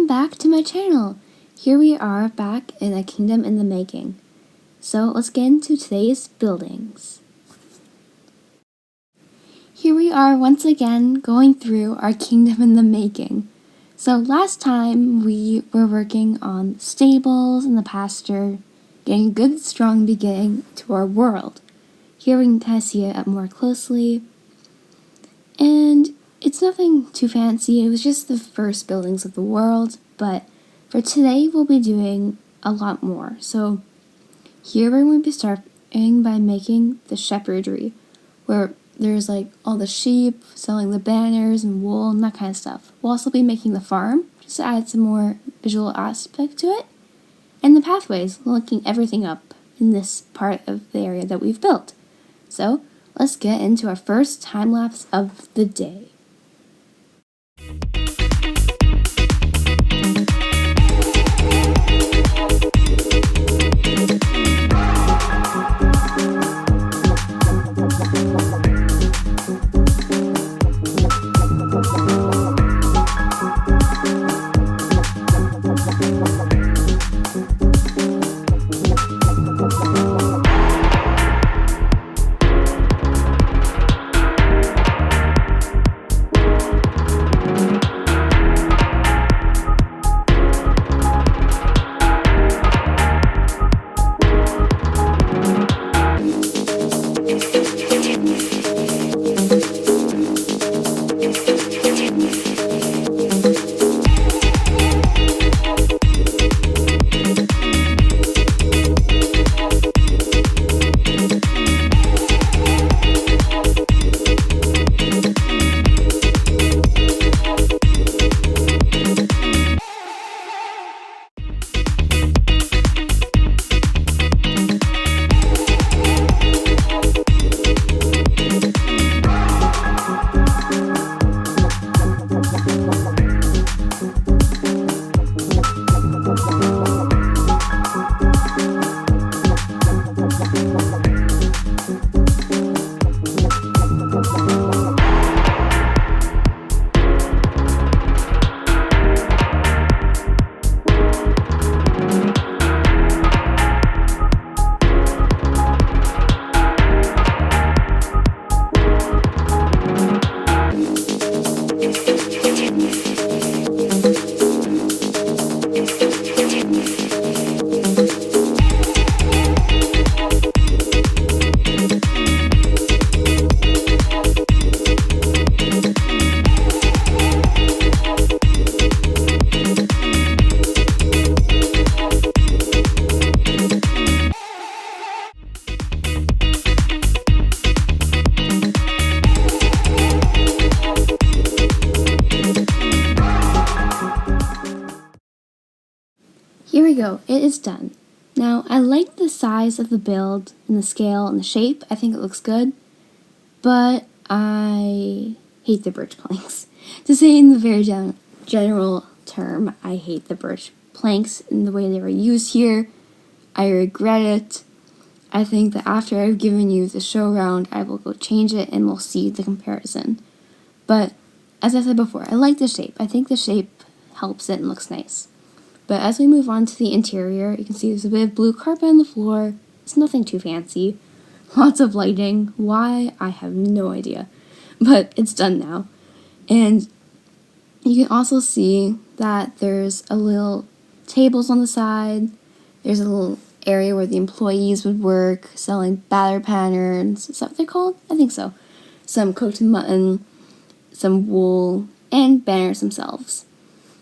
back to my channel. Here we are back in a kingdom in the making. So let's get into today's buildings. Here we are once again going through our kingdom in the making. So last time we were working on stables and the pasture, getting a good strong beginning to our world. Here we can kind of see it up more closely. And it's nothing too fancy, it was just the first buildings of the world, but for today we'll be doing a lot more. So here we're going to be starting by making the Shepherdery, where there's like all the sheep, selling the banners and wool and that kind of stuff. We'll also be making the farm, just to add some more visual aspect to it, and the pathways, linking everything up in this part of the area that we've built. So let's get into our first time lapse of the day. Here we go, it is done. Now, I like the size of the build and the scale and the shape. I think it looks good, but I hate the birch planks. To say in the very general term, I hate the birch planks and the way they were used here. I regret it. I think that after I've given you the show round, I will go change it and we'll see the comparison. But, as I said before, I like the shape. I think the shape helps it and looks nice. But as we move on to the interior, you can see there's a bit of blue carpet on the floor. It's nothing too fancy. Lots of lighting. Why? I have no idea. But it's done now. And you can also see that there's a little tables on the side. There's a little area where the employees would work, selling batter patterns. Is that what they're called? I think so. Some cooked mutton, some wool, and banners themselves.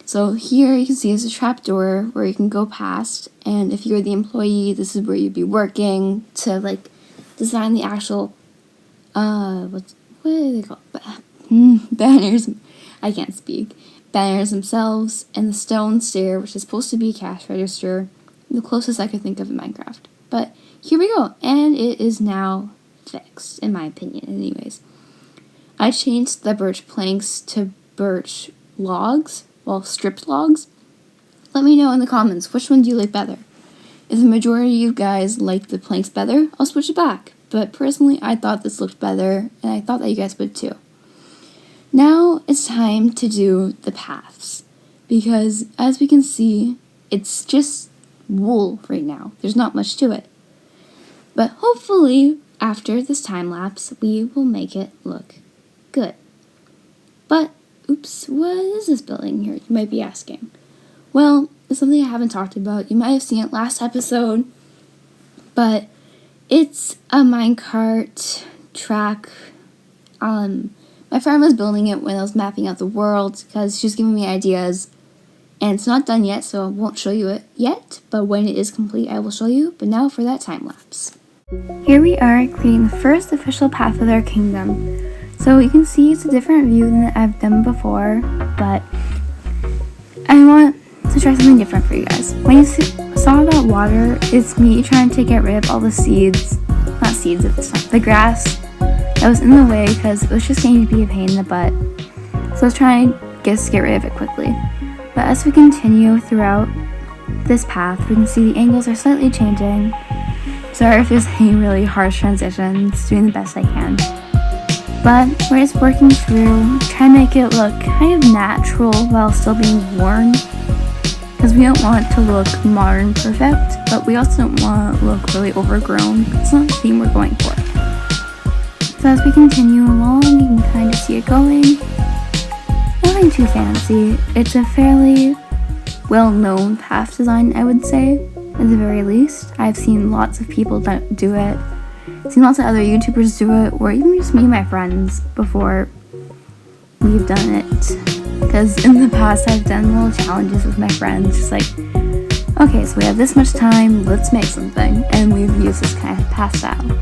So here you can see there's a trapdoor where you can go past, and if you're the employee, this is where you'd be working to like design the actual what do they call banners. I can't speak. Banners themselves, and the stone stair, which is supposed to be a cash register, the closest I could think of in Minecraft. But here we go, and it is now fixed, in my opinion. Anyways, I changed the birch planks to birch logs. Well, stripped logs. Let me know in the comments, which one do you like better? If the majority of you guys like the planks better, I'll switch it back. But personally, I thought this looked better, and I thought that you guys would too. Now it's time to do the paths. because as we can see, it's just wool right now. There's not much to it. But hopefully, after this time lapse, we will make it look good. But, oops, what is this building here? You might be asking. Well, it's something I haven't talked about. You might have seen it last episode, but it's a minecart track. My friend was building it when I was mapping out the world because she was giving me ideas, and it's not done yet, so I won't show you it yet, but when it is complete, I will show you. But now for that time lapse. Here we are creating the first official path of our kingdom. So you can see it's a different view than I've done before, but I want to try something different for you guys. When you saw that water, it's me trying to get rid of all the seeds, not seeds at this time, the grass that was in the way because it was just going to be a pain in the butt. So I was trying to get rid of it quickly. But as we continue throughout this path, we can see the angles are slightly changing. Sorry if there's any really harsh transitions, doing the best I can. But we're just working through, trying to make it look kind of natural while still being worn. Because we don't want it to look modern perfect, but we also don't want it to look really overgrown. It's not the theme we're going for. So as we continue along, you can kind of see it going. Nothing too fancy. It's a fairly well-known path design, I would say. At the very least, I've seen lots of people do it. I've seen lots of other YouTubers do it, or even just me and my friends before we've done it. Because in the past, I've done little challenges with my friends, just like, okay, so we have this much time, let's make something, and we've used this kind of path style.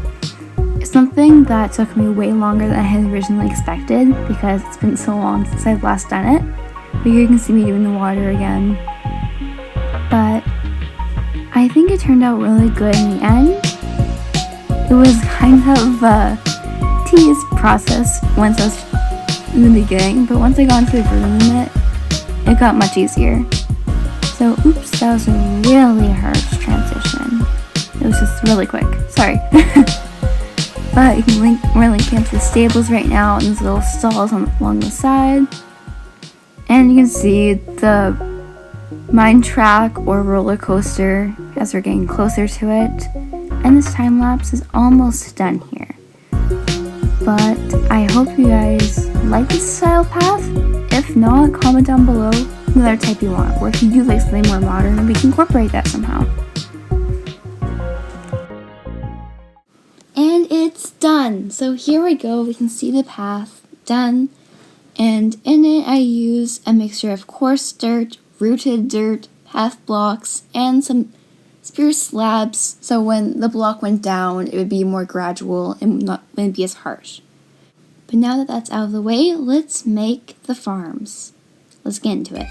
It's something that took me way longer than I had originally expected, because it's been so long since I've last done it. But here you can see me doing the water again. But I think it turned out really good in the end. It was kind of a tedious process once I was in the beginning, but once I got into the groove of it got much easier. So, oops, that was a really harsh transition. It was just really quick. Sorry. But you can we're linking up to the stables right now, and there's little stalls along the side. And you can see the mine track or roller coaster as we're getting closer to it. And this time lapse is almost done here. But I hope you guys like this style path. If not, comment down below what other type you want, or if you do like something more modern, we can incorporate that somehow. And it's done. So here we go. We can see the path done. And in it, I use a mixture of coarse dirt, rooted dirt, path blocks, and some spruce slabs. So when the block went down, it would be more gradual and wouldn't be as harsh. But now that that's out of the way, let's make the farms. Let's get into it.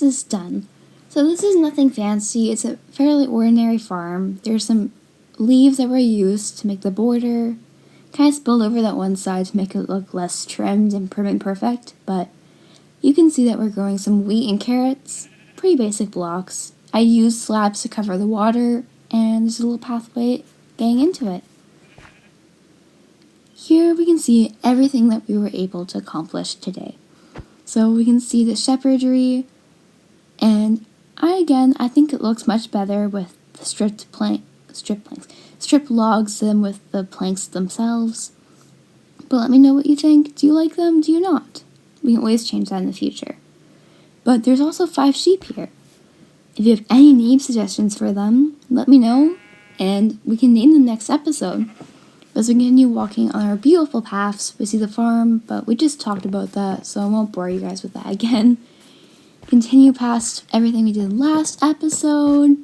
Is done. So this is nothing fancy. It's a fairly ordinary farm. There's some leaves that were used to make the border. Kind of spilled over that one side to make it look less trimmed and prim and perfect, but You can see that we're growing some wheat and carrots, pretty basic blocks. I used slabs to cover the water, and there's a little pathway getting into it. Here we can see everything that we were able to accomplish today. So we can see the Shepherdery, and I think it looks much better with the stripped logs than with the planks themselves. But let me know what you think. Do you like them? Do you not? We can always change that in the future. But there's also 5 sheep here. If you have any name suggestions for them, let me know, and we can name them next episode. As we continue walking on our beautiful paths, we see the farm, but we just talked about that, so I won't bore you guys with that again. Continue past everything we did last episode,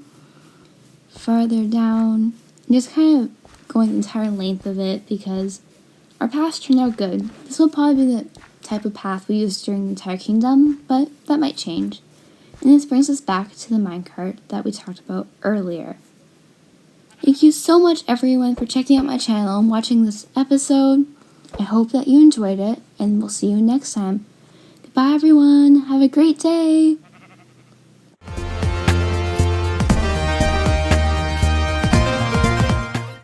farther down, and just kind of going the entire length of it because our paths turned out good. This will probably be the type of path we use during the entire kingdom, but that might change. And this brings us back to the minecart that we talked about earlier. Thank you so much everyone for checking out my channel and watching this episode. I hope that you enjoyed it, and we'll see you next time. Goodbye everyone, have a great day!